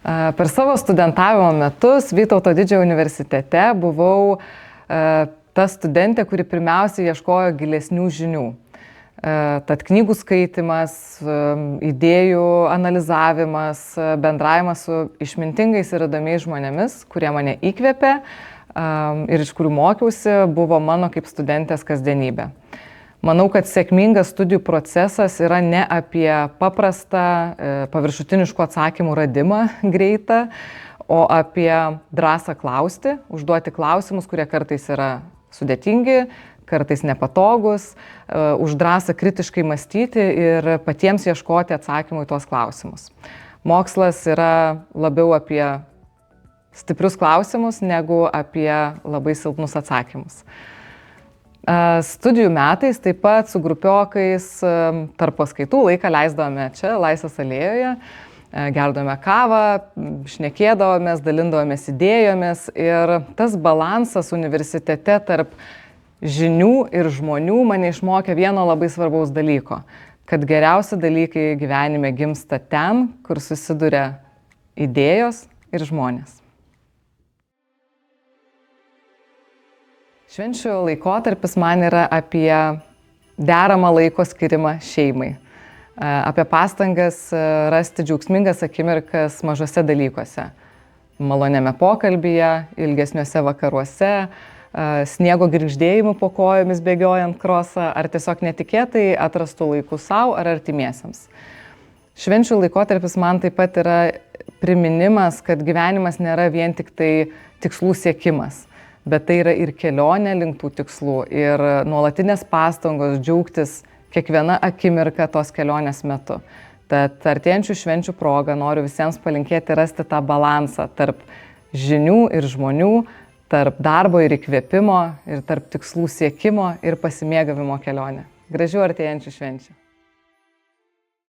Per savo studentavimo metus Vytauto didžiojo universitete buvau ta studentė, kuri pirmiausia ieškojo gilesnių žinių. Tad knygų skaitimas, idėjų analizavimas, bendravimas su išmintingais ir įdomiais žmonėmis, kurie mane įkvėpė ir iš kurių mokiausi, buvo mano kaip studentės kasdienybė. Manau, kad sėkmingas studijų procesas yra ne apie paprastą, paviršutiniškų atsakymų radimą greitą, o apie drąsą klausti, užduoti klausimus, kurie kartais yra sudėtingi, kartais nepatogus, už drąsą kritiškai mąstyti ir patiems ieškoti atsakymų į tuos klausimus. Mokslas yra labiau apie stiprius klausimus, negu apie labai silpnus atsakymus. Studijų metais taip pat su grupiokais tarp paskaitų laiką leisdavome čia, Laisvės alėjoje, gerdavome kavą, šnekėdavomės, dalindavomės idėjomis ir tas balansas universitete tarp žinių ir žmonių mane išmokė vieno labai svarbaus dalyko, kad geriausi dalykai gyvenime gimsta ten, kur susiduria idėjos ir žmonės. Švenčių laikotarpis man yra apie deramą laiko skirimą šeimai, apie pastangas rasti džiaugsmingas akimirkas mažose dalykuose, maloniame pokalbyje, ilgesniuose vakaruose, sniego girgždėjimų po kojomis bėgiojant krosą ar tiesiog netikėtai atrastų laikų savo ar artimiesiems. Švenčių laikotarpis man taip pat yra priminimas, kad gyvenimas nėra vien tik tai tikslų siekimas, bet tai yra ir kelionė link tų tikslų ir nuolatinės pastangos džiaugtis kiekviena akimirka tos kelionės metu. Tad artėjančių švenčių proga noriu visiems palinkėti rasti tą balansą tarp žinių ir žmonių, tarp darbo ir įkvėpimo ir tarp tikslų siekimo ir pasimėgavimo kelionė. Gražių artėjančių švenčių.